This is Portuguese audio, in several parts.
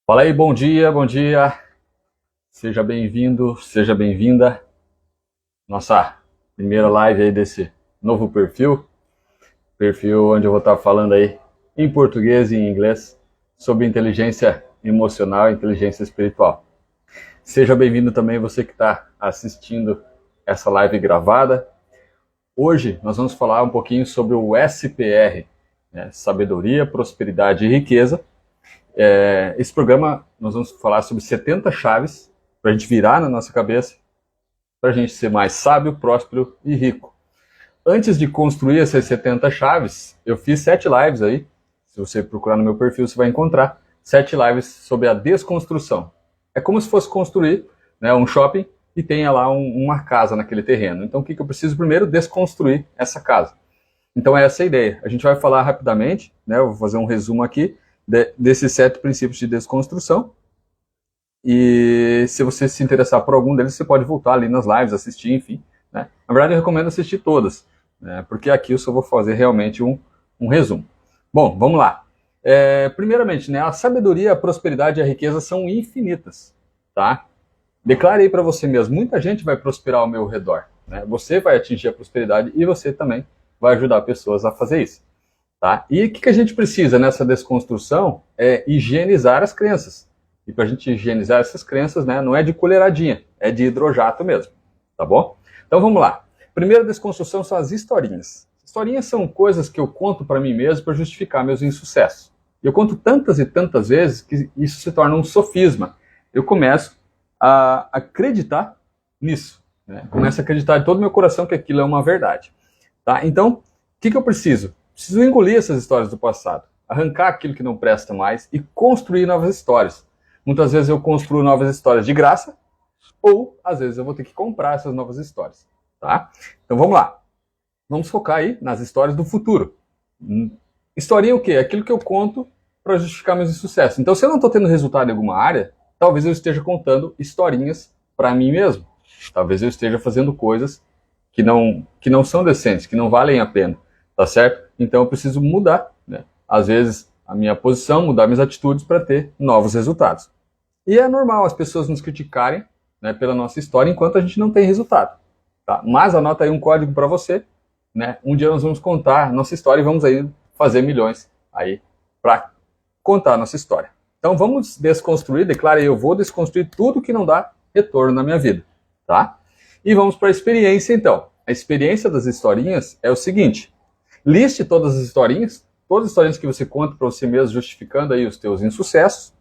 Fala aí, bom dia, bom dia. Seja bem-vindo, seja bem-vinda. Nossa primeira live aí desse novo perfil onde eu vou estar falando aí em português e em inglês sobre inteligência emocional e inteligência espiritual. Seja bem-vindo também você que está assistindo essa live gravada. Hoje nós vamos falar um pouquinho sobre o SPR, né? Sabedoria, Prosperidade e Riqueza. Esse programa nós vamos falar sobre 70 chaves para a gente virar na nossa cabeça, para a gente ser mais sábio, próspero e rico. Antes de construir essas 70 chaves, eu fiz 7 lives aí. Se você procurar no meu perfil, você vai encontrar 7 lives sobre a desconstrução. É como se fosse construir, né, um shopping e tenha lá uma casa naquele terreno. Então o que eu preciso primeiro? Desconstruir essa casa. Então é essa a ideia. A gente vai falar rapidamente, né, eu vou fazer um resumo aqui desses 7 princípios de desconstrução. E se você se interessar por algum deles, você pode voltar ali nas lives, assistir, enfim. Né? Na verdade, eu recomendo assistir todas, né? Porque aqui eu só vou fazer realmente um resumo. Bom, vamos lá. Primeiramente, né, a sabedoria, a prosperidade e a riqueza são infinitas. Tá? Declare aí para você mesmo, muita gente vai prosperar ao meu redor. Né? Você vai atingir a prosperidade e você também vai ajudar pessoas a fazer isso. Tá? E o que a gente precisa nessa desconstrução é higienizar as crenças. E para a gente higienizar essas crenças, né, não é de colheradinha, é de hidrojato mesmo. Tá bom? Então vamos lá. Primeira desconstrução são as historinhas. Historinhas são coisas que eu conto para mim mesmo para justificar meus insucessos. Eu conto tantas e tantas vezes que isso se torna um sofisma. Eu começo a acreditar nisso. Né? Começo a acreditar de todo o meu coração que aquilo é uma verdade. Tá? Então, o que eu preciso? Preciso engolir essas histórias do passado, arrancar aquilo que não presta mais e construir novas histórias. Muitas vezes eu construo novas histórias de graça, ou às vezes eu vou ter que comprar essas novas histórias. Tá? Então vamos lá. Vamos focar aí nas histórias do futuro. Historinha é o quê? Aquilo que eu conto para justificar meus insucessos. Então se eu não estou tendo resultado em alguma área, talvez eu esteja contando historinhas para mim mesmo. Talvez eu esteja fazendo coisas que não são decentes, que não valem a pena. Tá certo? Então eu preciso mudar, né? Às vezes a minha posição, mudar minhas atitudes para ter novos resultados. E é normal as pessoas nos criticarem, né, pela nossa história enquanto a gente não tem resultado. Tá? Mas anota aí um código para você, né? Um dia nós vamos contar nossa história e vamos aí fazer milhões aí para contar a nossa história. Então vamos desconstruir, declare aí, eu vou desconstruir tudo que não dá retorno na minha vida. Tá? E vamos para a experiência então. A experiência das historinhas é o seguinte: liste todas as historinhas que você conta para você mesmo, justificando aí os teus insucessos.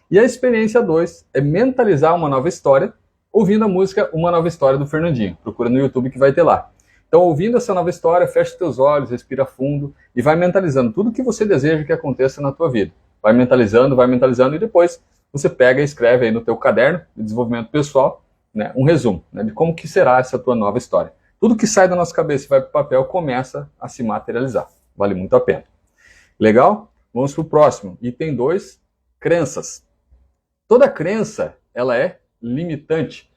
E a experiência 2 é mentalizar uma nova história, ouvindo a música Uma Nova História do Fernandinho. Procura no YouTube que vai ter lá. Então, ouvindo essa nova história, fecha os teus olhos, respira fundo e vai mentalizando tudo que você deseja que aconteça na tua vida. Vai mentalizando e depois você pega e escreve aí no teu caderno de desenvolvimento pessoal, né, um resumo, né, de como que será essa tua nova história. Tudo que sai da nossa cabeça e vai para o papel começa a se materializar. Vale muito a pena. Legal? Vamos para o próximo. Item 2, crenças. Toda crença, ela é limitante.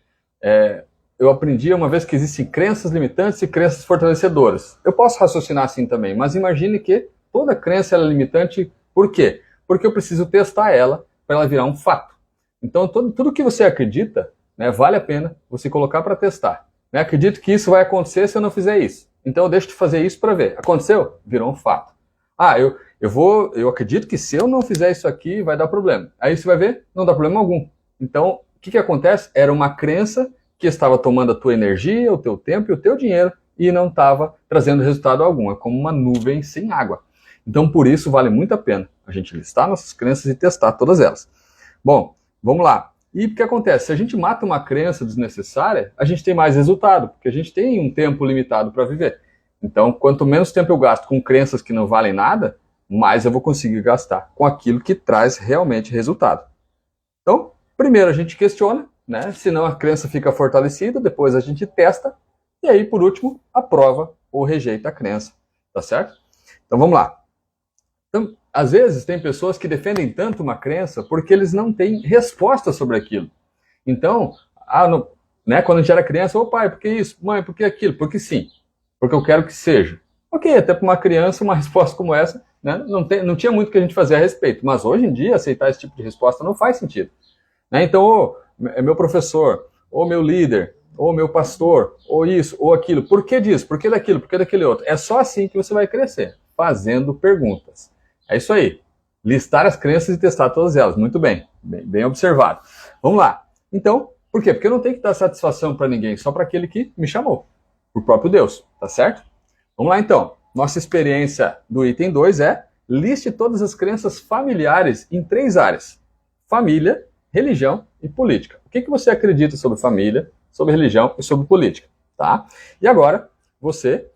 Eu aprendi uma vez que existem crenças limitantes e crenças fortalecedoras. Eu posso raciocinar assim também, mas imagine que toda crença ela é limitante. Por quê? Porque eu preciso testar ela para ela virar um fato. Então, tudo que você acredita, né, vale a pena você colocar para testar. Né? Acredito que isso vai acontecer se eu não fizer isso. Então eu deixo de fazer isso para ver. Aconteceu? Virou um fato. Eu acredito que se eu não fizer isso aqui, vai dar problema. Aí você vai ver, não dá problema algum. Então, o que acontece? Era uma crença que estava tomando a tua energia, o teu tempo e o teu dinheiro e não estava trazendo resultado algum. É como uma nuvem sem água. Então, por isso, vale muito a pena a gente listar nossas crenças e testar todas elas. Bom, vamos lá. E o que acontece? Se a gente mata uma crença desnecessária, a gente tem mais resultado, porque a gente tem um tempo limitado para viver. Então, quanto menos tempo eu gasto com crenças que não valem nada, mais eu vou conseguir gastar com aquilo que traz realmente resultado. Então, primeiro a gente questiona, né? Senão a crença fica fortalecida, depois a gente testa, e aí, por último, aprova ou rejeita a crença. Tá certo? Então, vamos lá. Então, às vezes tem pessoas que defendem tanto uma crença porque eles não têm resposta sobre aquilo. Então, quando a gente era criança, ô pai, por que isso? Mãe, por que aquilo? Porque sim. Porque eu quero que seja. Ok, até para uma criança uma resposta como essa né? Não tinha muito o que a gente fazer a respeito, mas hoje em dia aceitar esse tipo de resposta não faz sentido. Né? Então, ou meu professor, ou meu líder, ou meu pastor, ou isso, ou aquilo, por que disso, por que daquilo, por que daquele outro? É só assim que você vai crescer, fazendo perguntas. É isso aí. Listar as crenças e testar todas elas. Muito bem, bem observado. Vamos lá. Então, por quê? Porque eu não tenho que dar satisfação para ninguém, só para aquele que me chamou, o próprio Deus, tá certo? Vamos lá então. Nossa experiência do item 2 é: liste todas as crenças familiares em 3 áreas: família, religião e política. O que você acredita sobre família, sobre religião e sobre política, tá? E agora você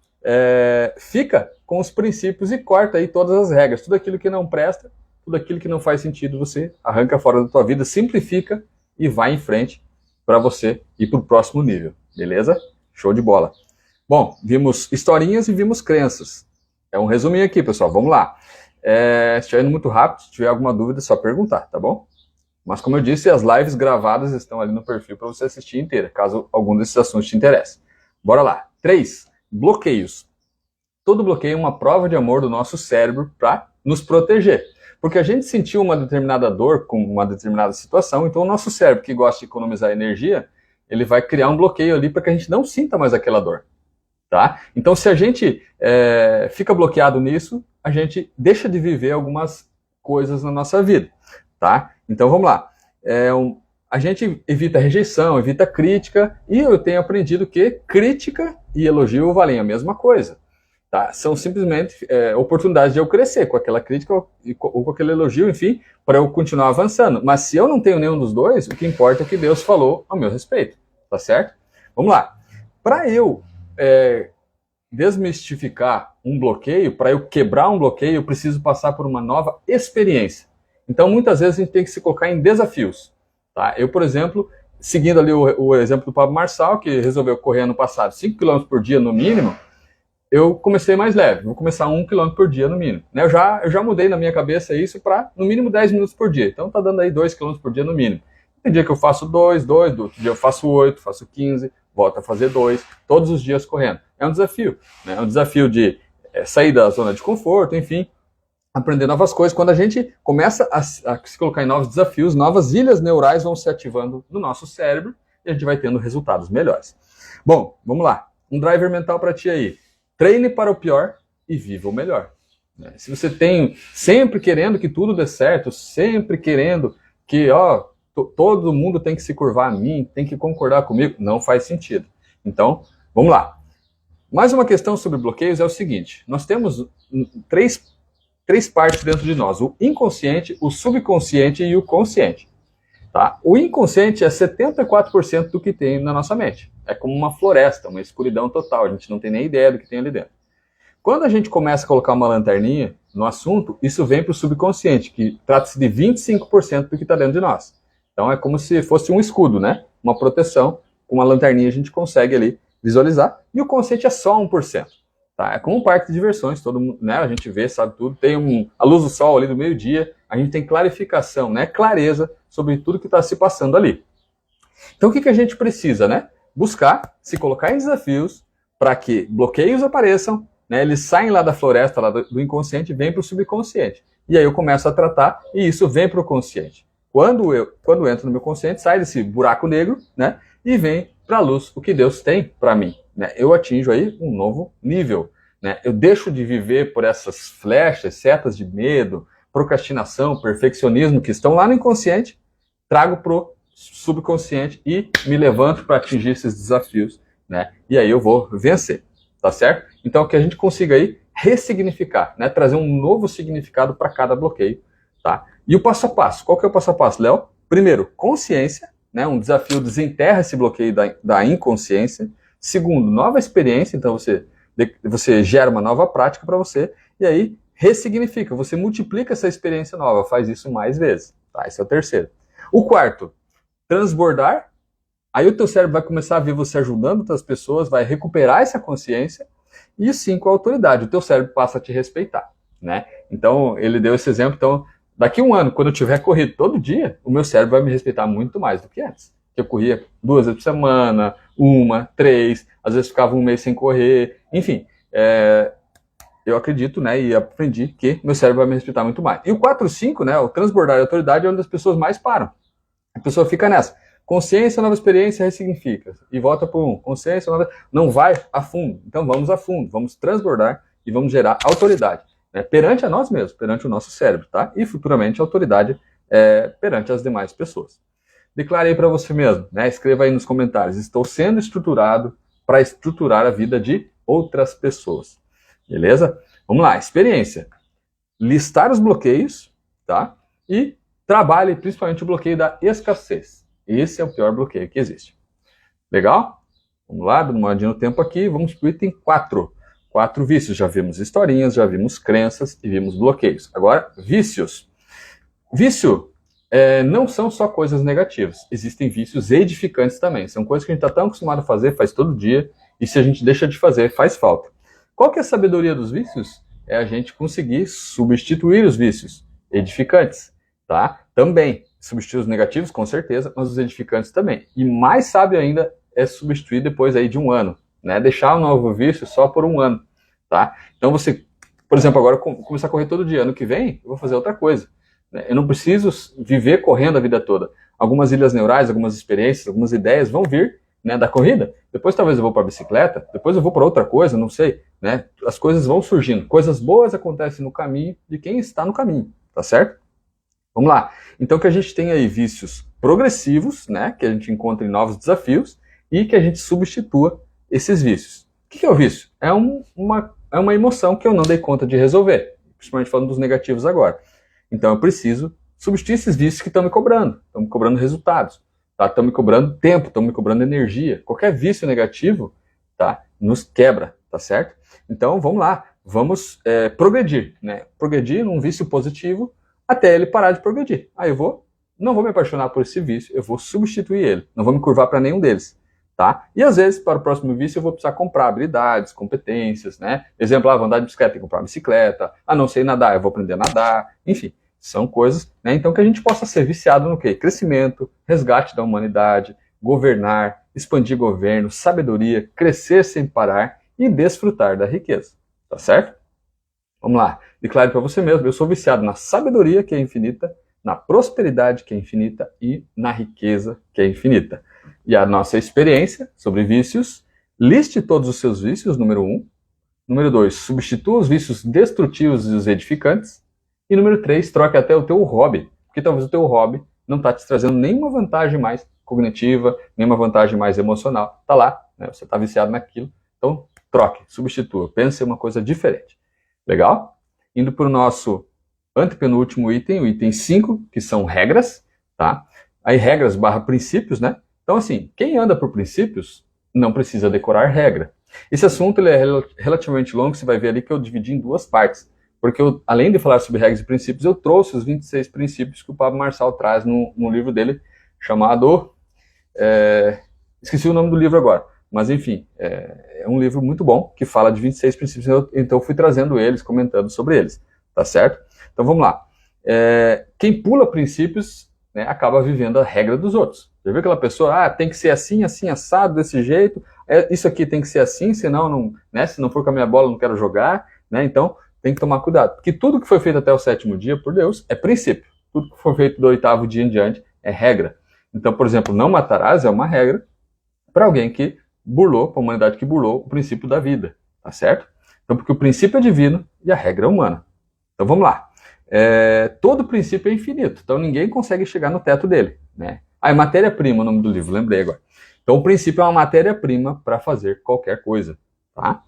fica com os princípios e corta aí todas as regras. Tudo aquilo que não presta, tudo aquilo que não faz sentido, você arranca fora da tua vida, simplifica e vai em frente para você ir para o próximo nível, beleza? Show de bola. Bom, vimos historinhas e vimos crenças. É um resuminho aqui, pessoal. Vamos lá. Se estiver indo muito rápido, se tiver alguma dúvida, é só perguntar, tá bom? Mas como eu disse, as lives gravadas estão ali no perfil para você assistir inteira, caso algum desses assuntos te interesse. Bora lá. 3. Bloqueios. Todo bloqueio é uma prova de amor do nosso cérebro para nos proteger. Porque a gente sentiu uma determinada dor com uma determinada situação, então o nosso cérebro, que gosta de economizar energia, ele vai criar um bloqueio ali para que a gente não sinta mais aquela dor. Tá? Então, se a gente fica bloqueado nisso, a gente deixa de viver algumas coisas na nossa vida. Tá? Então, vamos lá. A gente evita rejeição, evita crítica, e eu tenho aprendido que crítica e elogio valem a mesma coisa. Tá? São simplesmente oportunidades de eu crescer com aquela crítica ou com aquele elogio, enfim, para eu continuar avançando. Mas se eu não tenho nenhum dos dois, o que importa é o que Deus falou ao meu respeito. Tá certo? Vamos lá. Para eu desmistificar um bloqueio, para eu quebrar um bloqueio, eu preciso passar por uma nova experiência. Então, muitas vezes, a gente tem que se colocar em desafios. Tá? Eu, por exemplo, seguindo ali o exemplo do Pablo Marçal, que resolveu correr ano passado 5 km por dia no mínimo, eu comecei mais leve, vou começar 1 km por dia no mínimo. Né? Eu já mudei na minha cabeça isso para, no mínimo, 10 minutos por dia. Então, tá dando aí 2 km por dia no mínimo. Tem dia que eu faço 2, outro dia eu faço 8, faço 15, volto a fazer 2, todos os dias correndo. É um desafio, né? É um desafio de sair da zona de conforto, enfim, aprender novas coisas. Quando a gente começa a se colocar em novos desafios, novas ilhas neurais vão se ativando no nosso cérebro e a gente vai tendo resultados melhores. Bom, vamos lá. Um driver mental para ti aí. Treine para o pior e viva o melhor. Se você tem sempre querendo que tudo dê certo, sempre querendo que, todo mundo tem que se curvar a mim, tem que concordar comigo, não faz sentido. Então, vamos lá. Mais uma questão sobre bloqueios é o seguinte: nós temos três partes dentro de nós: o inconsciente, o subconsciente e o consciente. Tá? O inconsciente é 74% do que tem na nossa mente. É como uma floresta, uma escuridão total, a gente não tem nem ideia do que tem ali dentro. Quando a gente começa a colocar uma lanterninha no assunto, isso vem para o subconsciente, que trata-se de 25% do que está dentro de nós. Então é como se fosse um escudo, né? Uma proteção. Com uma lanterninha a gente consegue ali visualizar. E o consciente é só 1%. Tá? É como um parque de diversões, todo mundo, né? A gente vê, sabe tudo. Tem a luz do sol ali do meio-dia. A gente tem clarificação, né? Clareza sobre tudo que está se passando ali. Então o que a gente precisa, né? Buscar se colocar em desafios para que bloqueios apareçam, né? Eles saem lá da floresta, lá do inconsciente, e vêm para o subconsciente. E aí eu começo a tratar e isso vem para o consciente. Quando entra no meu consciente, sai desse buraco negro, né? E vem para a luz o que Deus tem para mim. Né? Eu atinjo aí um novo nível. Né? Eu deixo de viver por essas flechas, setas de medo, procrastinação, perfeccionismo que estão lá no inconsciente, trago para o subconsciente e me levanto para atingir esses desafios. Né? E aí eu vou vencer. Tá certo? Então que a gente consiga aí ressignificar, né? Trazer um novo significado para cada bloqueio. Tá? E o passo a passo, qual que é o passo a passo, Léo? Primeiro, consciência, né? Um desafio desenterra esse bloqueio da inconsciência. Segundo, nova experiência, então você gera uma nova prática para você, e aí ressignifica, você multiplica essa experiência nova, faz isso mais vezes. Tá? Esse é o terceiro. O quarto, transbordar, aí o teu cérebro vai começar a ver você ajudando outras pessoas, vai recuperar essa consciência, e 5, a autoridade, o teu cérebro passa a te respeitar. Né? Então, ele deu esse exemplo, então, daqui a um ano, quando eu tiver corrido todo dia, o meu cérebro vai me respeitar muito mais do que antes. Eu corria 2 vezes por semana, 1, 3, às vezes ficava um mês sem correr, enfim. eu acredito, né, e aprendi que meu cérebro vai me respeitar muito mais. E o 4, 5, né, o transbordar de autoridade é onde as pessoas mais param. A pessoa fica nessa. Consciência, nova experiência, ressignifica. E volta para um. Consciência, nova... Não vai a fundo. Então vamos a fundo. Vamos transbordar e vamos gerar autoridade. Né, perante a nós mesmos, perante o nosso cérebro, tá? E futuramente autoridade perante as demais pessoas. Declare aí para você mesmo, né? Escreva aí nos comentários. Estou sendo estruturado para estruturar a vida de outras pessoas. Beleza? Vamos lá. Experiência. Listar os bloqueios, tá? E trabalhe principalmente o bloqueio da escassez. Esse é o pior bloqueio que existe. Legal? Vamos lá, dando uma olhadinha no tempo aqui. Vamos para o item 4. 4 vícios. Já vimos historinhas, já vimos crenças e vimos bloqueios. Agora, vícios. Vício não são só coisas negativas. Existem vícios edificantes também. São coisas que a gente está tão acostumado a fazer, faz todo dia, e se a gente deixa de fazer, faz falta. Qual que é a sabedoria dos vícios? É a gente conseguir substituir os vícios edificantes, tá? Também. Substituir os negativos, com certeza, mas os edificantes também. E mais sábio ainda é substituir depois aí de um ano, né? Deixar o novo vício só por um ano, tá? Então você, por exemplo, agora começar a correr todo dia. Ano que vem, eu vou fazer outra coisa. Eu não preciso viver correndo a vida toda. Algumas ilhas neurais, algumas experiências, algumas ideias vão vir, né, da corrida. Depois talvez eu vou para a bicicleta, depois eu vou para outra coisa, não sei. Né? As coisas vão surgindo. Coisas boas acontecem no caminho de quem está no caminho, tá certo? Vamos lá. Então que a gente tem aí vícios progressivos, né, que a gente encontra em novos desafios e que a gente substitua esses vícios. O que é o vício? É uma emoção que eu não dei conta de resolver, principalmente falando dos negativos agora. Então eu preciso substituir esses vícios que estão me cobrando resultados, tá? Estão me cobrando tempo, estão me cobrando energia. Qualquer vício negativo, tá, nos quebra, tá certo? Então vamos lá, vamos progredir, né? Progredir num vício positivo até ele parar de progredir. Aí não vou me apaixonar por esse vício, eu vou substituir ele, não vou me curvar para nenhum deles. Tá? E às vezes, para o próximo vício, eu vou precisar comprar habilidades, competências, né? Exemplo, vou andar de bicicleta, tem que comprar uma bicicleta. Não sei nadar, eu vou aprender a nadar. Enfim, são coisas, né? Então que a gente possa ser viciado no quê? Crescimento, resgate da humanidade, governar, expandir governo, sabedoria, crescer sem parar e desfrutar da riqueza. Tá certo? Vamos lá. Declare para você mesmo, eu sou viciado na sabedoria, que é infinita, na prosperidade, que é infinita, e na riqueza, que é infinita. E a nossa experiência sobre vícios, liste todos os seus vícios, número 1. Número 2, substitua os vícios destrutivos e os edificantes. E número 3, troque até o teu hobby, porque talvez o teu hobby não está te trazendo nenhuma vantagem mais cognitiva, nenhuma vantagem mais emocional. Está lá, né? Você está viciado naquilo, então troque, substitua, pense em uma coisa diferente. Legal? Indo para o nosso antepenúltimo item, o item 5, que são regras, tá? Aí regras / princípios, né? Então, assim, quem anda por princípios não precisa decorar regra. Esse assunto ele é relativamente longo, você vai ver ali que eu dividi em 2 partes. Porque além de falar sobre regras e princípios, eu trouxe os 26 princípios que o Pablo Marçal traz no livro dele, chamado... esqueci o nome do livro agora. Mas, enfim, é um livro muito bom, que fala de 26 princípios, então eu fui trazendo eles, comentando sobre eles. Tá certo? Então, vamos lá. Quem pula princípios, né, acaba vivendo a regra dos outros. Já viu aquela pessoa, tem que ser assim, assim, assado, desse jeito, isso aqui tem que ser assim, senão não, né, se não for com a minha bola, eu não quero jogar, né, então tem que tomar cuidado. Porque tudo que foi feito até o 7º dia, por Deus, é princípio. Tudo que for feito do 8º dia em diante é regra. Então, por exemplo, não matarás é uma regra para alguém que burlou, para a humanidade que burlou o princípio da vida, tá certo? Então, porque o princípio é divino e a regra é humana. Então, vamos lá. Todo princípio é infinito, então ninguém consegue chegar no teto dele, né? É matéria-prima o nome do livro, lembrei agora. Então o princípio é uma matéria-prima para fazer qualquer coisa, tá?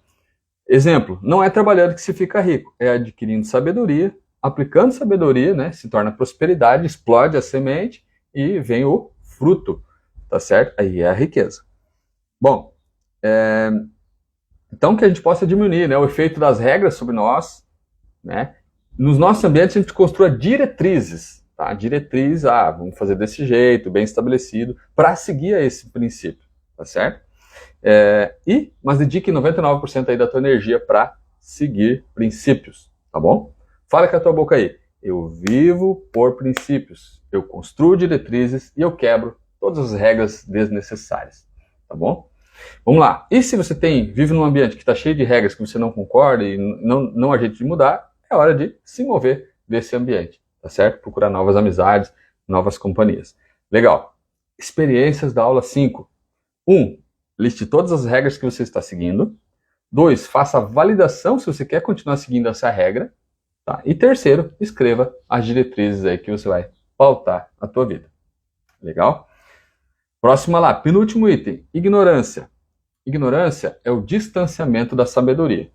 Exemplo, não é trabalhando que se fica rico, é adquirindo sabedoria, aplicando sabedoria, né? Se torna prosperidade, explode a semente e vem o fruto, tá certo? Aí é a riqueza. Bom, então que a gente possa diminuir, né, o efeito das regras sobre nós, né? Nos nossos ambientes a gente construa diretrizes, tá? Diretriz, vamos fazer desse jeito, bem estabelecido, para seguir a esse princípio, tá certo? Mas dedique 99% aí da tua energia para seguir princípios, tá bom? Fala com a tua boca aí. Eu vivo por princípios, eu construo diretrizes e eu quebro todas as regras desnecessárias, tá bom? Vamos lá. E se você vive num ambiente que está cheio de regras que você não concorda e não há jeito de mudar, é hora de se mover desse ambiente, tá certo? Procurar novas amizades, novas companhias. Legal. Experiências da aula 5. 1. Liste todas as regras que você está seguindo. 2. Faça a validação se você quer continuar seguindo essa regra. Tá? E terceiro, escreva as diretrizes aí que você vai pautar a tua vida. Legal? Próxima lá, penúltimo item, ignorância. Ignorância é o distanciamento da sabedoria.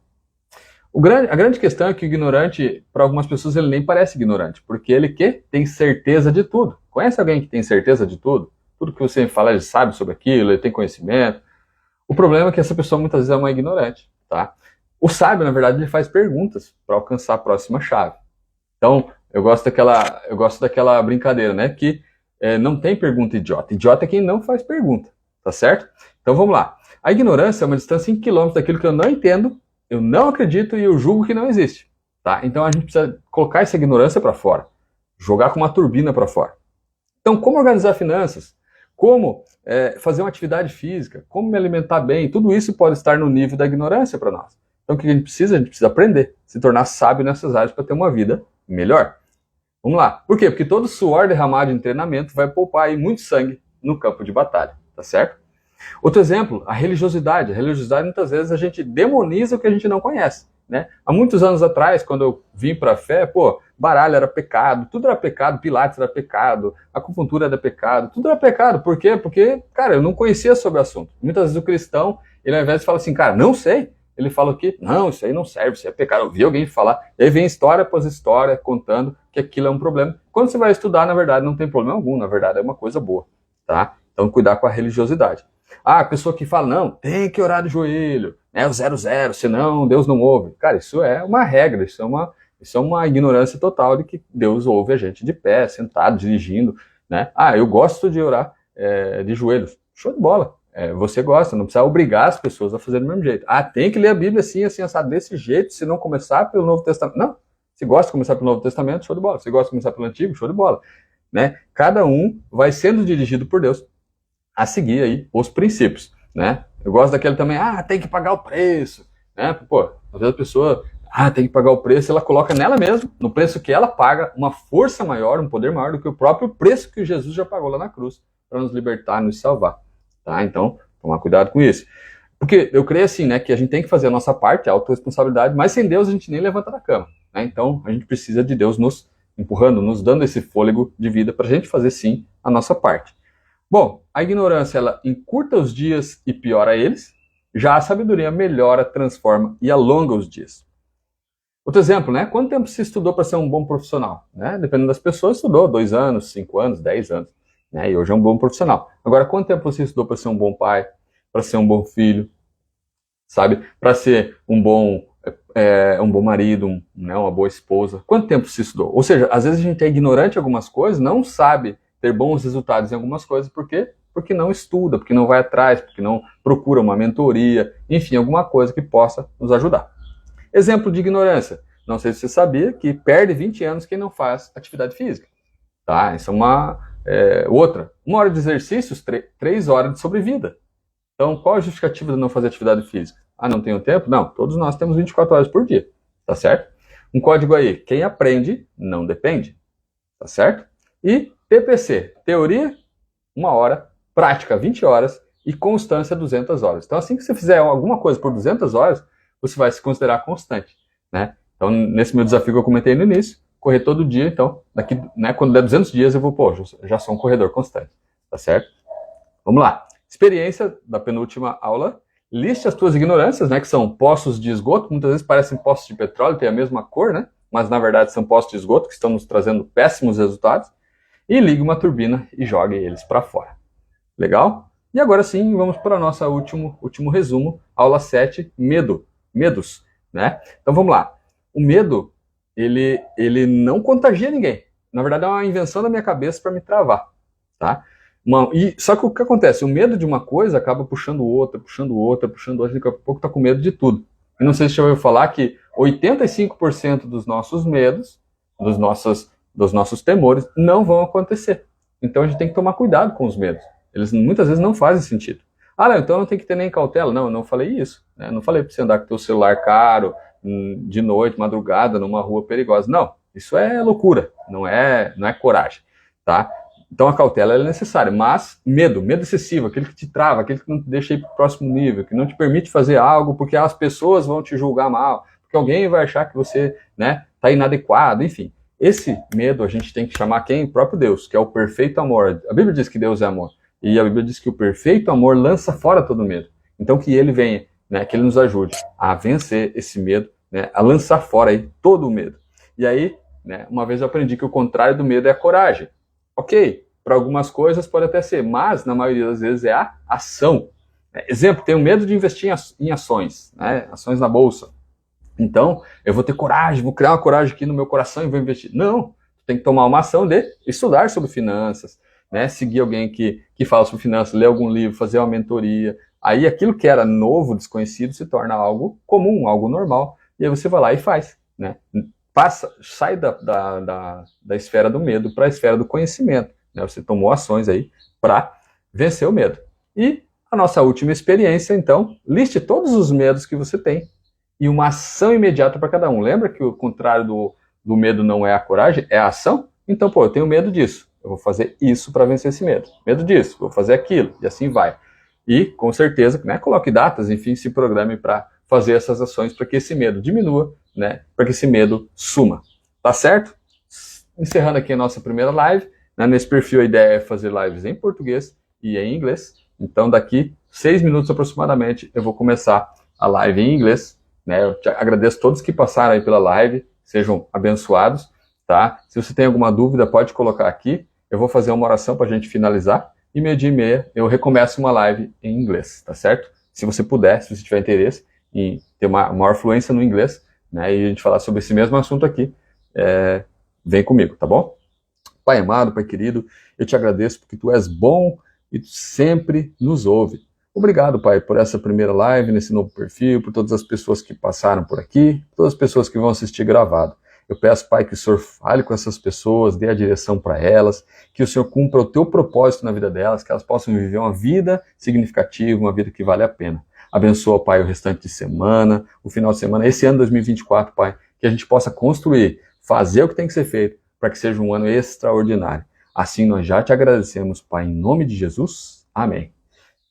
A grande questão é que o ignorante, para algumas pessoas, ele nem parece ignorante, porque ele tem certeza de tudo. Conhece alguém que tem certeza de tudo? Tudo que você fala, ele sabe sobre aquilo, ele tem conhecimento. O problema é que essa pessoa muitas vezes é uma ignorante, tá? O sábio, na verdade, ele faz perguntas para alcançar a próxima chave. Então, eu gosto daquela brincadeira, né? Que não tem pergunta idiota. Idiota é quem não faz pergunta, tá certo? Então, vamos lá. A ignorância é uma distância em quilômetros daquilo que eu não entendo, eu não acredito e eu julgo que não existe, tá? Então, a gente precisa colocar essa ignorância para fora, jogar com uma turbina para fora. Então, como organizar finanças? Como fazer uma atividade física? Como me alimentar bem? Tudo isso pode estar no nível da ignorância para nós. Então, o que a gente precisa? A gente precisa aprender, se tornar sábio nessas áreas para ter uma vida melhor. Vamos lá. Por quê? Porque todo suor derramado em treinamento vai poupar aí muito sangue no campo de batalha, tá certo? Outro exemplo, a religiosidade. A religiosidade, muitas vezes, a gente demoniza o que a gente não conhece, né? Há muitos anos atrás, quando eu vim para a fé, baralho era pecado, tudo era pecado, pilates era pecado, acupuntura era pecado, tudo era pecado. Por quê? Porque, cara, eu não conhecia sobre o assunto. Muitas vezes o cristão, ele ao invés de falar assim, cara, não sei, ele fala que, não, isso aí não serve, isso aí é pecado. Eu vi alguém falar, e aí vem história após história contando que aquilo é um problema. Quando você vai estudar, na verdade, não tem problema algum, na verdade é uma coisa boa, tá? Então, cuidar com a religiosidade. A pessoa que fala, não, tem que orar de joelho, né, o 00, senão Deus não ouve. Cara, isso é uma regra, isso é uma ignorância total de que Deus ouve a gente de pé, sentado, dirigindo, né? Eu gosto de orar de joelhos. Show de bola. Você gosta, não precisa obrigar as pessoas a fazerem do mesmo jeito. Tem que ler a Bíblia assim, assado, desse jeito, se não começar pelo Novo Testamento. Não, se gosta de começar pelo Novo Testamento, show de bola. Se gosta de começar pelo Antigo, show de bola. Né? Cada um vai sendo dirigido por Deus a seguir aí os princípios, né? Eu gosto daquele também, tem que pagar o preço, né? Às vezes a pessoa, tem que pagar o preço, ela coloca nela mesma, no preço que ela paga, uma força maior, um poder maior do que o próprio preço que Jesus já pagou lá na cruz para nos libertar, nos salvar, tá? Então, tomar cuidado com isso. Porque eu creio assim, né, que a gente tem que fazer a nossa parte, a autorresponsabilidade, mas sem Deus a gente nem levanta da cama, né? Então, a gente precisa de Deus nos empurrando, nos dando esse fôlego de vida para a gente fazer sim a nossa parte. Bom, a ignorância, ela encurta os dias e piora eles, já a sabedoria melhora, transforma e alonga os dias. Outro exemplo, né? Quanto tempo você estudou para ser um bom profissional? Né? Dependendo das pessoas, estudou 2 anos, 5 anos, 10 anos, né? E hoje é um bom profissional. Agora, quanto tempo você estudou para ser um bom pai, para ser um bom filho, sabe? Para ser um bom marido, uma boa esposa? Quanto tempo você estudou? Ou seja, às vezes a gente é ignorante em algumas coisas, não sabe ter bons resultados em algumas coisas, por quê? Porque não estuda, porque não vai atrás, porque não procura uma mentoria, enfim, alguma coisa que possa nos ajudar. Exemplo de ignorância. Não sei se você sabia que perde 20 anos quem não faz atividade física. Tá? Isso é uma outra. 1 hora de exercícios, 3 horas de sobrevida. Então, qual a justificativa de não fazer atividade física? Não tenho tempo? Não, todos nós temos 24 horas por dia. Tá certo? Um código aí. Quem aprende, não depende. Tá certo? E TPC, teoria, 1 hora, prática, 20 horas e constância, 200 horas. Então, assim que você fizer alguma coisa por 200 horas, você vai se considerar constante, né? Então, nesse meu desafio que eu comentei no início, correr todo dia, então, daqui, né, quando der 200 dias, eu vou, já sou um corredor constante, tá certo? Vamos lá. Experiência da penúltima aula. Liste as tuas ignorâncias, né, que são poços de esgoto, muitas vezes parecem poços de petróleo, tem a mesma cor, né? Mas, na verdade, são poços de esgoto que estão nos trazendo péssimos resultados. E ligue uma turbina e jogue eles para fora. Legal? E agora sim, vamos para o nosso último resumo, aula 7, medos, né? Então vamos lá. O medo, ele não contagia ninguém. Na verdade é uma invenção da minha cabeça para me travar, tá? Só que o que acontece? O medo de uma coisa acaba puxando outra, daqui a pouco tá com medo de tudo. E não sei se você já ouviu falar que 85% dos nossos medos, dos nossos temores, não vão acontecer. Então a gente tem que tomar cuidado com os medos. Eles muitas vezes não fazem sentido. Ah, não, então não tem que ter nem cautela. Não, eu não falei isso. Né? Não falei para você andar com teu celular caro, de noite, madrugada, numa rua perigosa. Não, isso é loucura, não é coragem, tá? Então a cautela é necessária, mas medo excessivo, aquele que te trava, aquele que não te deixa ir para o próximo nível, que não te permite fazer algo porque as pessoas vão te julgar mal, porque alguém vai achar que você, né, tá inadequado, enfim. Esse medo a gente tem que chamar quem? O próprio Deus, que é o perfeito amor. A Bíblia diz que Deus é amor. E a Bíblia diz que o perfeito amor lança fora todo medo. Então que ele venha, né, que ele nos ajude a vencer esse medo, né, a lançar fora aí todo o medo. E aí, né, uma vez eu aprendi que o contrário do medo é a coragem. Ok, para algumas coisas pode até ser, mas na maioria das vezes é a ação. Exemplo, tenho medo de investir em ações, né, ações na bolsa. Então, eu vou ter coragem, vou criar uma coragem aqui no meu coração e vou investir. Não, tem que tomar uma ação de estudar sobre finanças, né? Seguir alguém que fala sobre finanças, ler algum livro, fazer uma mentoria. Aí aquilo que era novo, desconhecido, se torna algo comum, algo normal. E aí você vai lá e faz, né? Sai da esfera do medo para a esfera do conhecimento. Né? Você tomou ações aí para vencer o medo. E a nossa última experiência, então, liste todos os medos que você tem e uma ação imediata para cada um. Lembra que o contrário do medo não é a coragem, é a ação? Então, pô, eu tenho medo disso. Eu vou fazer isso para vencer esse medo. Medo disso, vou fazer aquilo, e assim vai. E, com certeza, né, coloque datas, enfim, se programe para fazer essas ações para que esse medo diminua, né, para que esse medo suma. Tá certo? Encerrando aqui a nossa primeira live. Né, nesse perfil a ideia é fazer lives em português e em inglês. Então, daqui 6 minutos aproximadamente, eu vou começar a live em inglês. Né? Eu te agradeço a todos que passaram aí pela live, sejam abençoados, tá? Se você tem alguma dúvida, pode colocar aqui, eu vou fazer uma oração para a gente finalizar, e 12h30 eu recomeço uma live em inglês, tá certo? Se você puder, se você tiver interesse em ter uma maior fluência no inglês, né, e a gente falar sobre esse mesmo assunto aqui, vem comigo, tá bom? Pai amado, Pai querido, eu te agradeço porque tu és bom e tu sempre nos ouve. Obrigado, Pai, por essa primeira live, nesse novo perfil, por todas as pessoas que passaram por aqui, por todas as pessoas que vão assistir gravado. Eu peço, Pai, que o Senhor fale com essas pessoas, dê a direção para elas, que o Senhor cumpra o teu propósito na vida delas, que elas possam viver uma vida significativa, uma vida que vale a pena. Abençoa, Pai, o restante de semana, o final de semana, esse ano 2024, Pai, que a gente possa construir, fazer o que tem que ser feito, para que seja um ano extraordinário. Assim nós já te agradecemos, Pai, em nome de Jesus. Amém.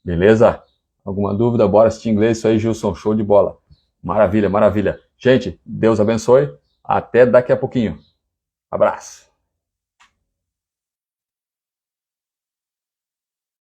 Beleza? Alguma dúvida? Bora assistir inglês. Isso aí, Gilson. Show de bola. Maravilha, maravilha. Gente, Deus abençoe. Até daqui a pouquinho. Abraço.